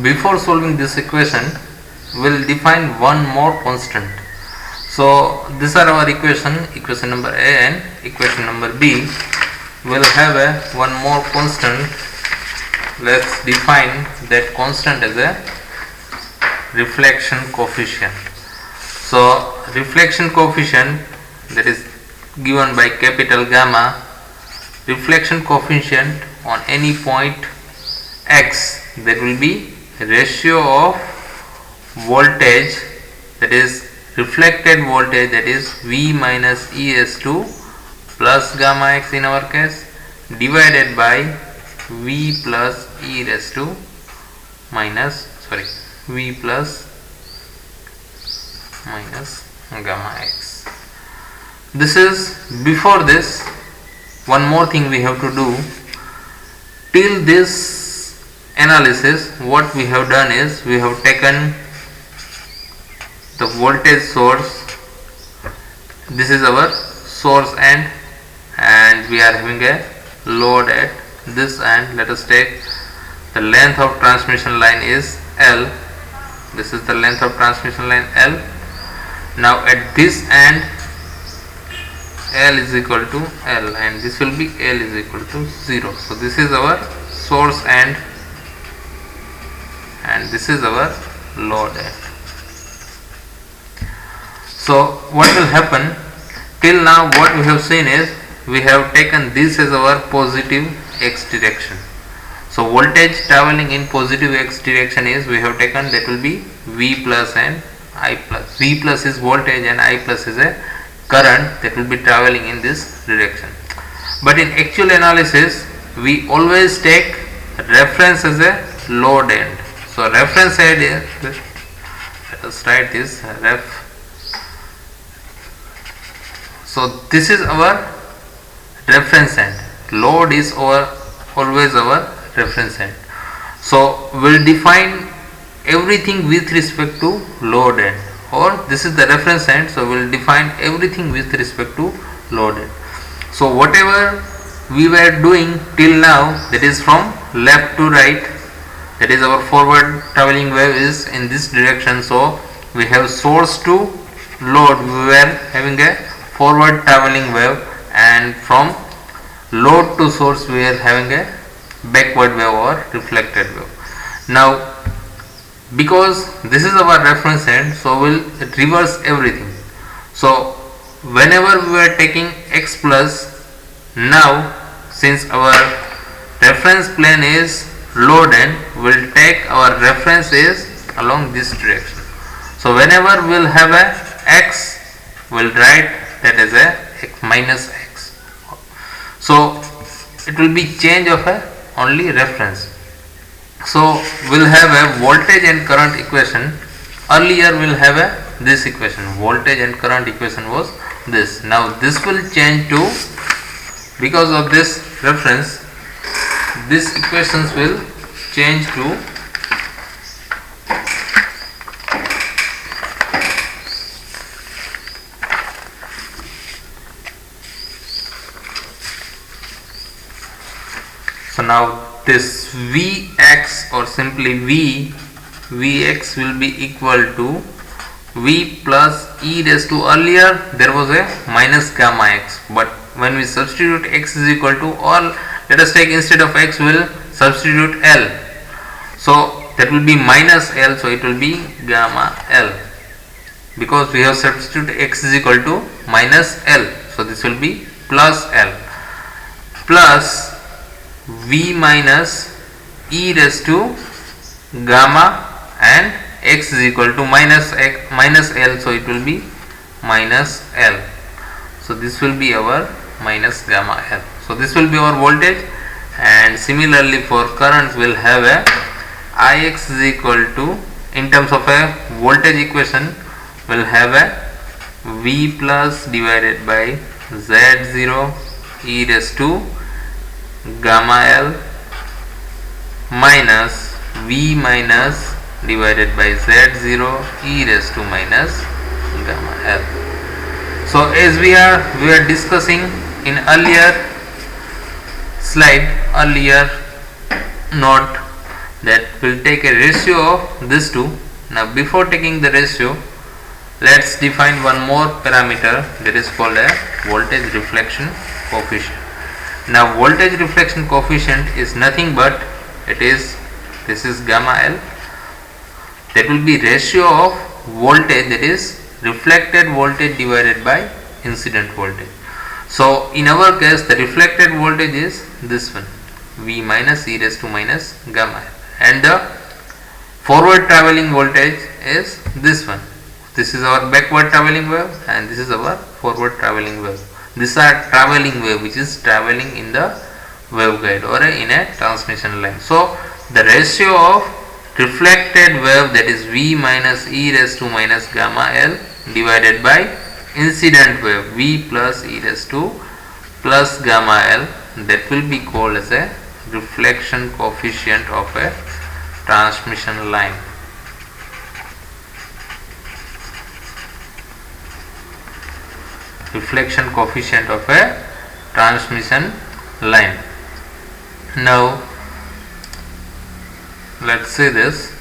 before solving this equation, we'll define one more constant. So these are our equation number A and equation number B. We'll have one more constant. Let's define that constant as a reflection coefficient. So reflection coefficient, that is given by capital gamma. Reflection coefficient on any point x, that will be ratio of voltage, that is reflected voltage, that is V minus E S2 plus gamma x in our case, divided by V plus E raised to V plus minus gamma x. This is before this. One more thing we have to do. Till this analysis, what we have done is we have taken the voltage source. This is our source end, and we are having a load at this end. Let us take the length of transmission line is L. This is the length of transmission line L. Now at this end, L is equal to L, and this will be L is equal to 0. So this is our source end, and this is our load end. So what will happen? Till now what we have seen is we have taken this as our positive x direction. So voltage traveling in positive x direction is, we have taken, that will be V plus and I plus. V plus is voltage and I plus is a current that will be traveling in this direction. But in actual analysis, we always take reference as a load end. So reference end is, let us write this ref. So this is our reference end. Load is always our reference end. So we'll define everything with respect to load end, or this is the reference end, so we'll define everything with respect to load end. So whatever we were doing till now, that is from left to right, that is our forward traveling wave is in this direction. So we have source to load, we were having a forward traveling wave, and from load to source we are having a backward wave or reflected wave. Now because this is our reference end, so we'll reverse everything. So whenever we are taking x plus, now since our reference plane is load end, we'll take our reference is along this direction. So whenever we'll have a x, we'll write that as a x minus x. So it will be change of a only reference. So we'll have a voltage and current equation. Earlier we'll have a this equation, voltage and current equation was this. Now this will change to, because of this reference, these equations will change to so now this Vx, or simply Vx will be equal to V plus E raised to, earlier there was a minus gamma x, but when we substitute x is equal to, or let us take instead of x we will substitute L, so that will be minus L, so it will be gamma L, because we have substituted x is equal to minus L, so this will be plus L, plus V minus E raised to gamma, and x is equal to minus L, so it will be minus L. So this will be our minus gamma L. So this will be our voltage, and similarly for currents we'll have a Ix is equal to, in terms of a voltage equation, we'll have a V plus divided by Z0 E raised to gamma L minus V minus divided by Z0 E raised to minus gamma L. So as we are discussing in earlier slide, earlier note, that will take a ratio of these two. Now before taking the ratio, let's define one more parameter that is called a voltage reflection coefficient. Now voltage reflection coefficient is nothing but this is gamma L, that will be ratio of voltage, that is reflected voltage divided by incident voltage. So in our case the reflected voltage is this one, V minus e raised to minus gamma L, and the forward traveling voltage is this one. This is our backward traveling wave and this is our forward traveling wave. These are traveling wave which is traveling in the waveguide or in a transmission line. So the ratio of reflected wave, that is V minus e raised to minus gamma L, divided by incident wave V plus e raised to plus gamma L, that will be called as a reflection coefficient of a transmission line. Reflection coefficient of a transmission line. Now let's say this.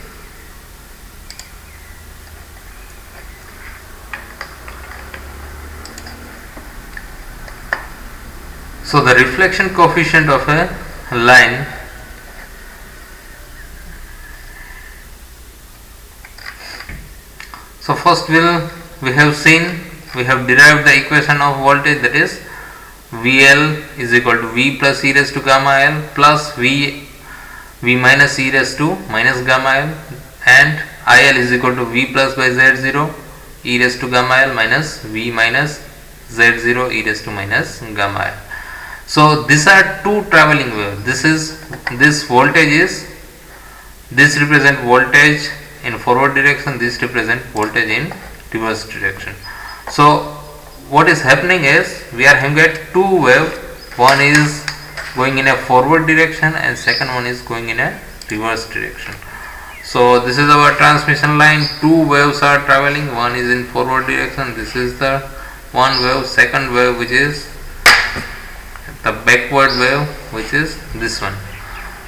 So the reflection coefficient of a line so first we have seen, we have derived the equation of voltage, that is VL is equal to V plus e raised to gamma L plus V minus e raised to minus gamma L, and IL is equal to V plus by Z0 e raised to gamma L minus V minus Z0 e raised to minus gamma L. So these are two traveling waves. This voltage is, this represent voltage in forward direction, this represent voltage in reverse direction. So what is happening is we are having two waves, one is going in a forward direction and second one is going in a reverse direction. So this is our transmission line, two waves are traveling, one is in forward direction, this is the one wave, second wave which is the backward wave which is this one.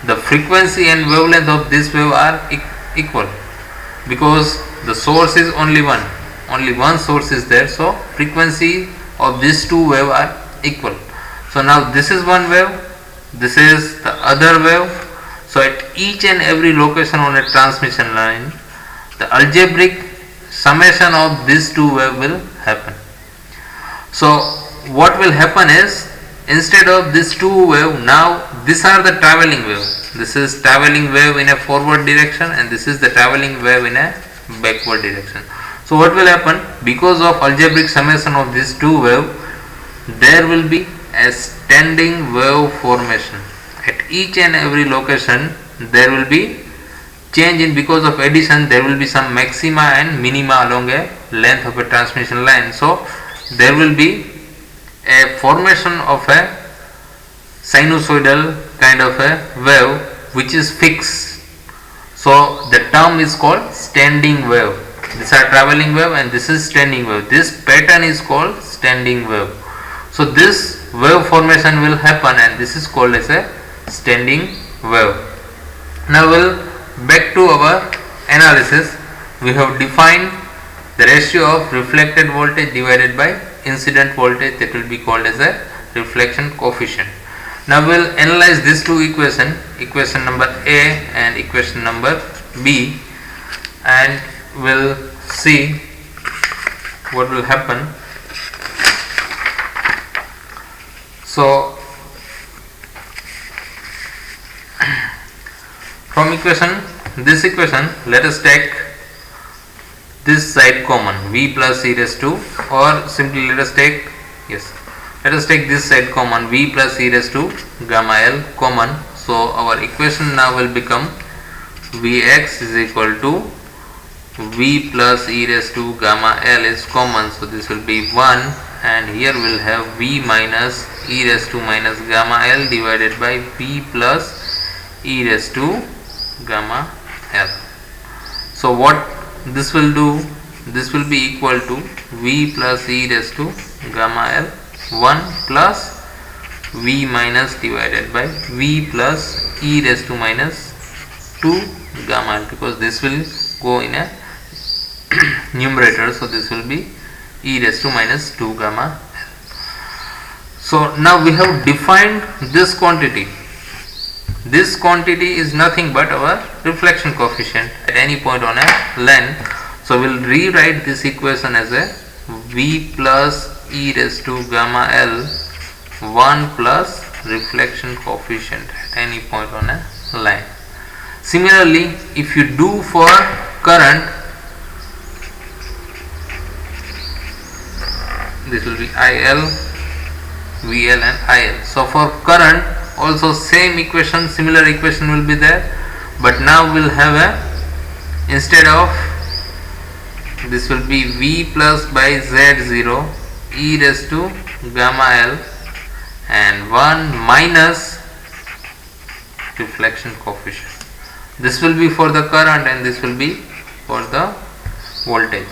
The frequency and wavelength of this wave are equal because the source is only one source is there, so frequency of these two waves are equal. So now this is one wave, this is the other wave. So at each and every location on a transmission line, the algebraic summation of these two waves will happen. So what will happen is, instead of this two wave, now these are the traveling wave. This is traveling wave in a forward direction and this is the traveling wave in a backward direction. So what will happen, because of algebraic summation of these two waves, there will be a standing wave formation. At each and every location there will be change in, because of addition there will be some maxima and minima along a length of a transmission line. So there will be a formation of a sinusoidal kind of a wave which is fixed. So the term is called standing wave. These are traveling wave and this is standing wave. This pattern is called standing wave. So this wave formation will happen and this is called as a standing wave. Now we'll back to our analysis. We have defined the ratio of reflected voltage divided by incident voltage, that will be called as a reflection coefficient. Now we'll analyze these two equations, equation number A and equation number B, and we'll see what will happen. So from this equation, let us take this side common, V plus e raised to, or simply let us take this side common, V plus e raised to gamma L common. So our equation now will become Vx is equal to V plus e raised to gamma L is common, so this will be 1, and here we will have V minus e raised to minus gamma L divided by V plus e raised to gamma L. So what this will do, this will be equal to V plus e raised to gamma L 1 plus V minus divided by V plus e raised to minus 2 gamma L, because this will go in a numerator, so this will be e raised to minus 2 gamma L. So now we have defined this quantity. This quantity is nothing but our reflection coefficient at any point on a line. So we'll rewrite this equation as a V plus e raised to gamma L 1 plus reflection coefficient at any point on a line. Similarly, if you do for current, this will be IL, VL and IL. So for current also same equation, similar equation will be there, but now we'll have a, instead of, this will be V plus by Z0 e raised to gamma L and 1 minus reflection coefficient. This will be for the current and this will be for the voltage.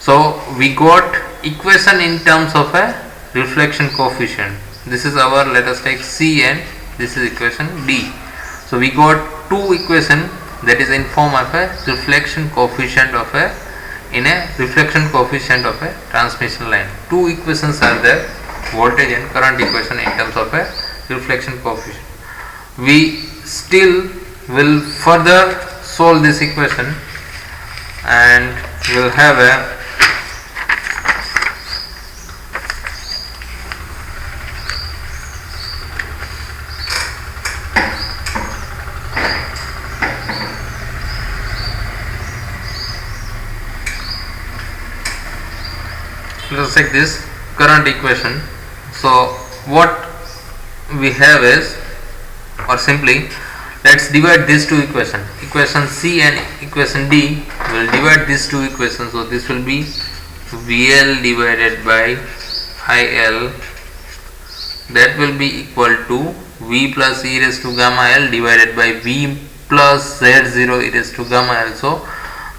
So we got equation in terms of a reflection coefficient. This is our, let us take C, and this is equation D. So we got two equation that is in form of a reflection coefficient of a, in a reflection coefficient of a transmission line. Two equations are there, voltage and current equation in terms of a reflection coefficient. We still will further solve this equation and will have a let us take this current equation. So what we have is, or simply let's divide these two equations, equation C and equation D. Will divide these two equations. So this will be VL divided by IL, that will be equal to V plus e raised to gamma L divided by V plus Z0 e raised to gamma L. So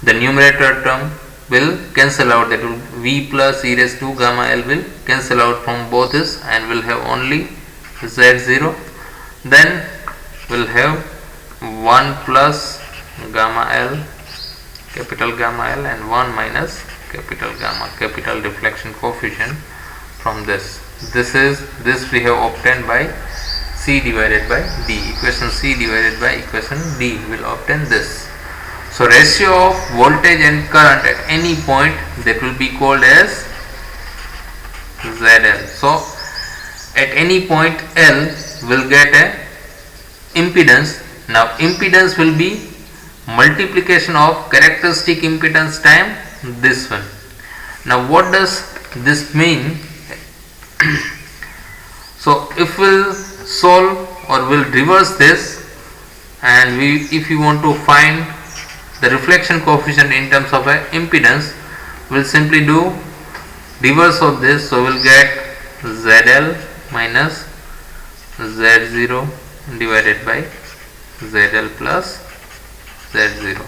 the numerator term will cancel out, that will V plus e raised to gamma L will cancel out from both this and will have only Z0. Then we'll have 1 plus gamma L, capital gamma L, and 1 minus capital gamma, capital deflection coefficient from this. This we have obtained by C divided by D. Equation C divided by equation D will obtain this. So ratio of voltage and current at any point, that will be called as ZL. So at any point L will get a impedance. Now impedance will be multiplication of characteristic impedance time this one. Now what does this mean? So if we'll solve or we'll reverse this, and if you want to find the reflection coefficient in terms of a impedance, we'll simply do reverse of this. So we'll get ZL minus Z0 divided by ZL plus Z0.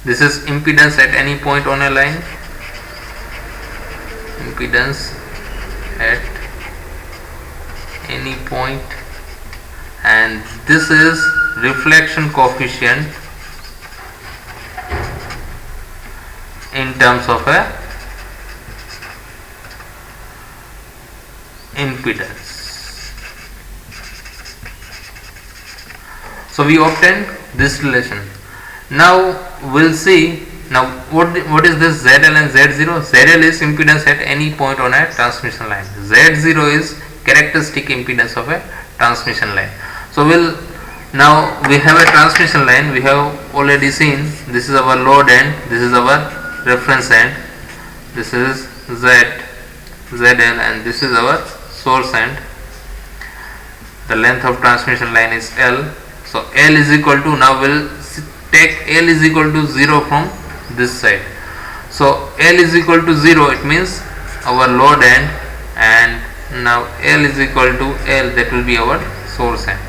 This is impedance at any point on a line. Impedance at any point, and this is reflection coefficient in terms of a impedance. So we obtained this relation. Now we'll see, now what is this ZL and Z0? ZL is impedance at any point on a transmission line. Z0 is characteristic impedance of a transmission line. So now we have a transmission line. We have already seen, this is our load end, this is our reference end, this is ZL, and this is our source end. The length of transmission line is L. So L is equal to, now we'll take L is equal to 0 from this side. So L is equal to 0, it means our load end, and now L is equal to L, that will be our source end.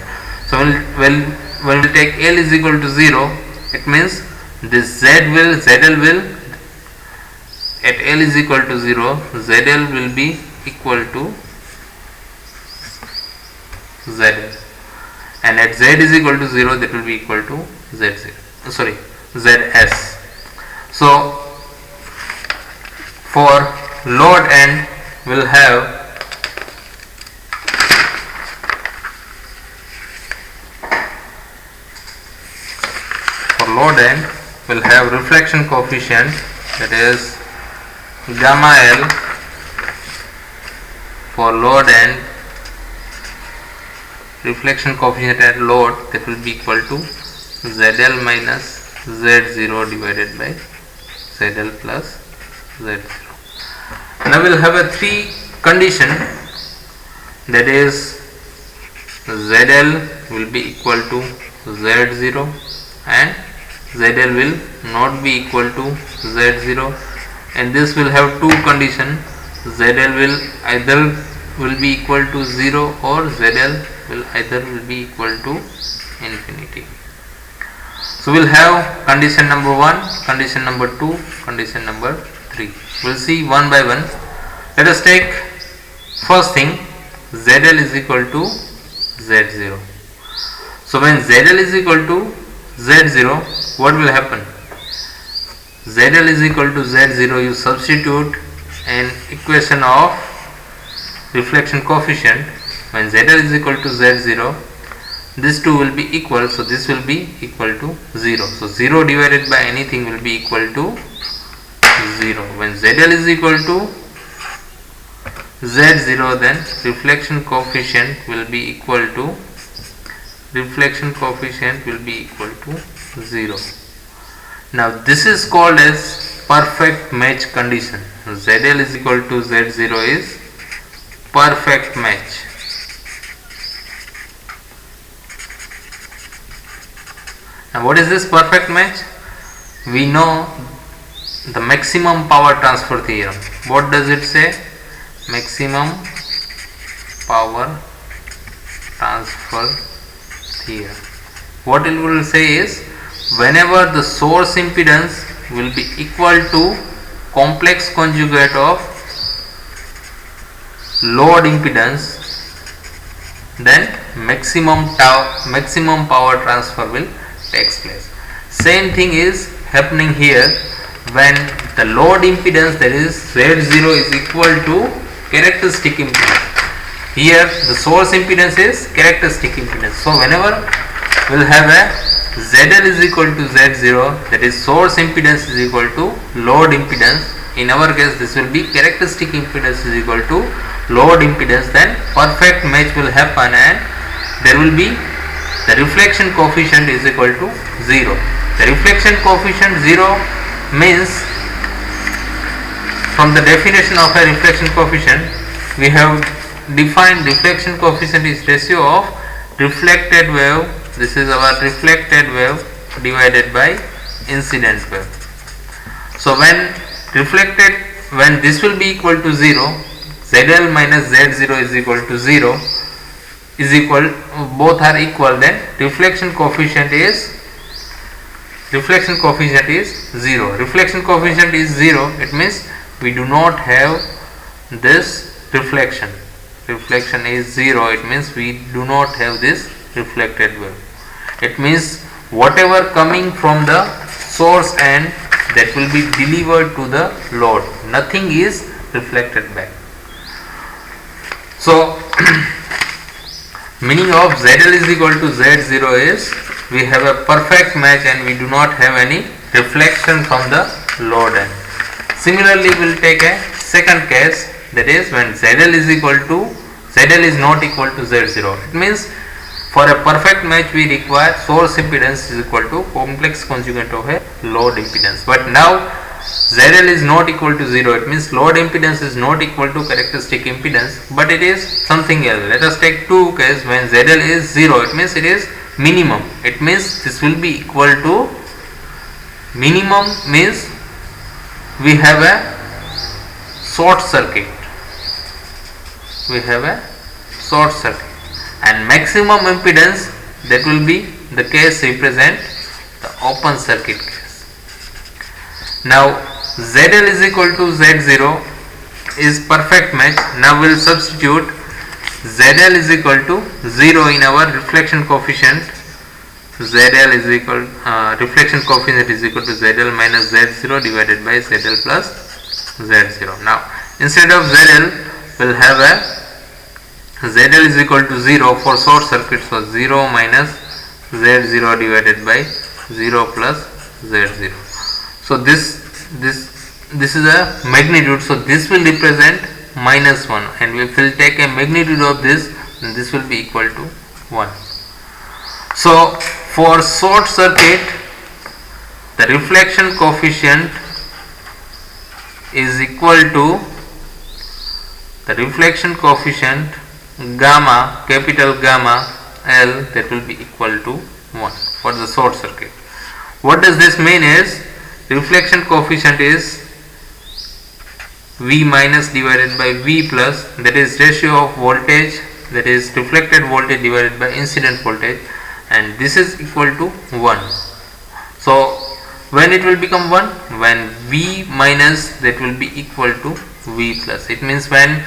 So when we take L is equal to 0, it means this ZL will at L is equal to 0, ZL will be equal to ZL, and at Z is equal to 0, that will be equal to Z0, sorry, ZS. So for load end will have reflection coefficient, that is gamma L for load end, reflection coefficient at load, that will be equal to ZL minus Z0 divided by ZL plus Z0. Now we will have a three condition, that is ZL will be equal to Z0 and ZL will not be equal to Z0, and this will have two conditions, ZL will either will be equal to 0 or ZL will either will be equal to infinity. So we will have condition number 1, condition number 2, condition number 3. We will see one by one. Let us take first thing, ZL is equal to Z0. So when ZL is equal to Z0, what will happen? ZL is equal to Z0, you substitute an equation of reflection coefficient. When ZL is equal to Z0, this two will be equal, so this will be equal to 0. So 0 divided by anything will be equal to 0. When ZL is equal to Z0, then reflection coefficient will be equal to 0. Now this is called as perfect match condition. ZL is equal to Z0 is perfect match. Now what is this perfect match? We know the maximum power transfer theorem. What does it say? Maximum power transfer theorem. What it will say is, whenever the source impedance will be equal to complex conjugate of load impedance, then maximum power transfer will takes place. Same thing is happening here when the load impedance, that is Z0, is equal to characteristic impedance. Here the source impedance is characteristic impedance. So whenever we will have a ZL is equal to Z0, that is source impedance is equal to load impedance. In our case this will be characteristic impedance is equal to load impedance, then perfect match will happen and there will be the reflection coefficient is equal to 0. The reflection coefficient 0 means, from the definition of a reflection coefficient, we have defined reflection coefficient is ratio of reflected wave, this is our reflected wave, divided by incident wave. So when this will be equal to 0, ZL minus Z0 is equal to 0, both are equal, then reflection coefficient is 0. Reflection coefficient is 0, it means we do not have this reflection. Reflection is 0, it means we do not have this reflected wave. It means whatever coming from the source end, that will be delivered to the load, nothing is reflected back. So meaning of ZL is equal to Z0 is, we have a perfect match and we do not have any reflection from the load end. Similarly, we will take a second case, that is when ZL is not equal to Z0. It means for a perfect match we require source impedance is equal to complex conjugate of a load impedance. But now ZL is not equal to 0, it means load impedance is not equal to characteristic impedance, but it is something else. Let us take two cases when ZL is 0, it means it is minimum. It means this will be equal to minimum, means we have a short circuit. And maximum impedance, that will be the case represent the open circuit case. Now ZL is equal to Z0 is perfect match. Now we will substitute ZL is equal to 0 in our reflection coefficient. ZL is equal reflection coefficient is equal to ZL minus Z0 divided by ZL plus Z0. Now instead of ZL we'll have a ZL is equal to 0 for short circuit, so 0 minus Z0 divided by 0 plus Z0. So this is a magnitude, so this will represent minus 1, and if we will take a magnitude of this, then this will be equal to 1. So for short circuit the reflection coefficient is equal to the reflection coefficient gamma, capital gamma L, that will be equal to 1 for the short circuit. What does this mean is reflection coefficient is V minus divided by V plus, that is ratio of voltage, that is reflected voltage divided by incident voltage, and this is equal to 1. So when it will become 1? When V minus that will be equal to V plus. It means when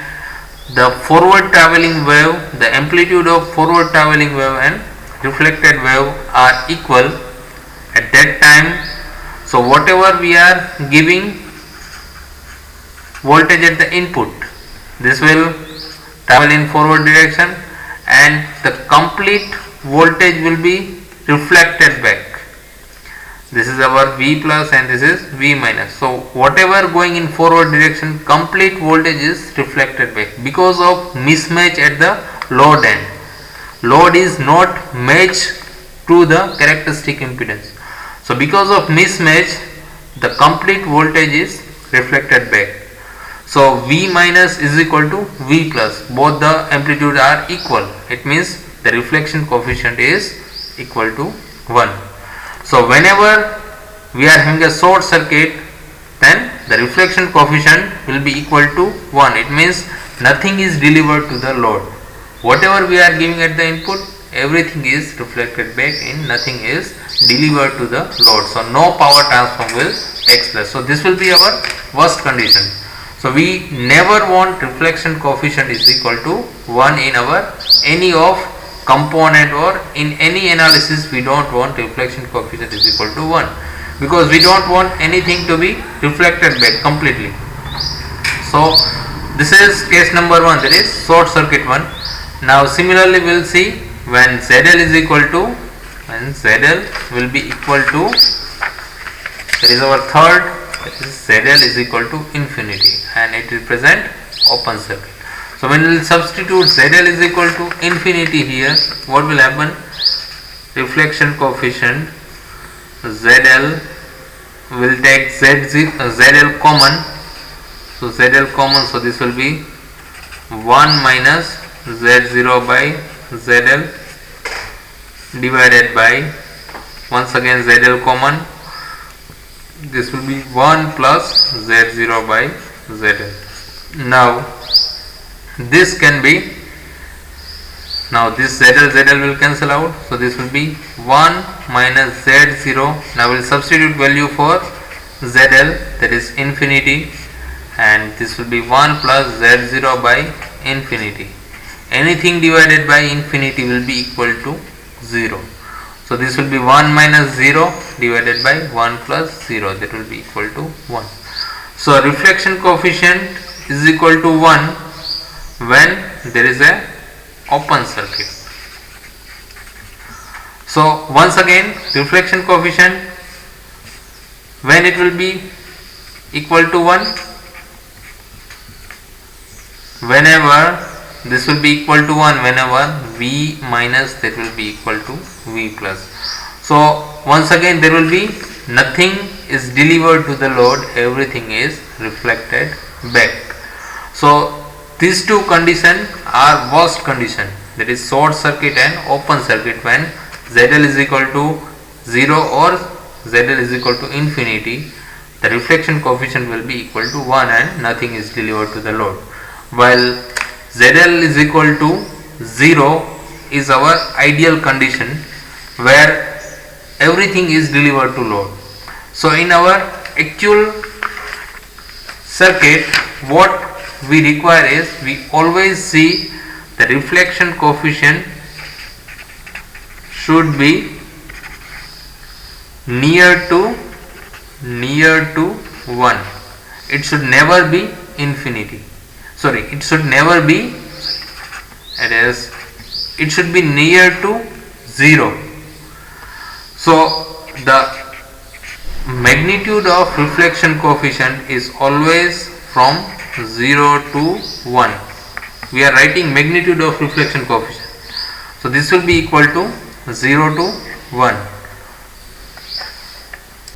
the forward traveling wave, the amplitude of forward traveling wave and reflected wave are equal at that time. So whatever we are giving voltage at the input, this will travel in forward direction and the complete voltage will be reflected back. This is our V plus and this is V minus. So whatever going in forward direction, complete voltage is reflected back because of mismatch at the load end. Load is not matched to the characteristic impedance. So because of mismatch, the complete voltage is reflected back. So V minus is equal to V plus. Both the amplitude are equal. It means the reflection coefficient is equal to 1. So whenever we are having a short circuit, then the reflection coefficient will be equal to 1. It means nothing is delivered to the load. Whatever we are giving at the input, everything is reflected back in, nothing is delivered to the load. So no power transform will take place. So this will be our worst condition. So we never want reflection coefficient is equal to 1 in our any of component, or in any analysis we don't want reflection coefficient is equal to 1, because we don't want anything to be reflected back completely. So this is case number 1, that is short circuit one. Now similarly we will see when ZL is equal to, when ZL will be equal to, that is our third, that is ZL is equal to infinity and it represent open circuit. So when we will substitute ZL is equal to infinity here, what will happen? Reflection coefficient ZL will take ZL common. So ZL common, so this will be 1 minus Z0 by ZL divided by, once again ZL common, this will be 1 plus Z0 by ZL. Now this can be, now this ZL will cancel out, so this will be 1 minus Z0. Now we will substitute value for ZL, that is infinity, and this will be 1 plus Z0 by infinity. Anything divided by infinity will be equal to 0. So this will be 1 minus 0 divided by 1 plus 0, that will be equal to 1. So reflection coefficient is equal to 1 when there is a open circuit. So once again, reflection coefficient, when it will be equal to 1, whenever this will be equal to 1, whenever V minus that will be equal to V plus. So once again there will be nothing is delivered to the load, everything is reflected back. So these two conditions are worst condition, that is short circuit and open circuit. When ZL is equal to 0 or ZL is equal to infinity, the reflection coefficient will be equal to 1 and nothing is delivered to the load. While ZL is equal to 0 is our ideal condition where everything is delivered to load. So in our actual circuit, what we require is, we always see the reflection coefficient should be near to 1. It should never be infinity. Sorry, it should never be, it should be near to 0. So the magnitude of reflection coefficient is always from 0 to 1. We are writing magnitude of reflection coefficient. So this will be equal to 0 to 1.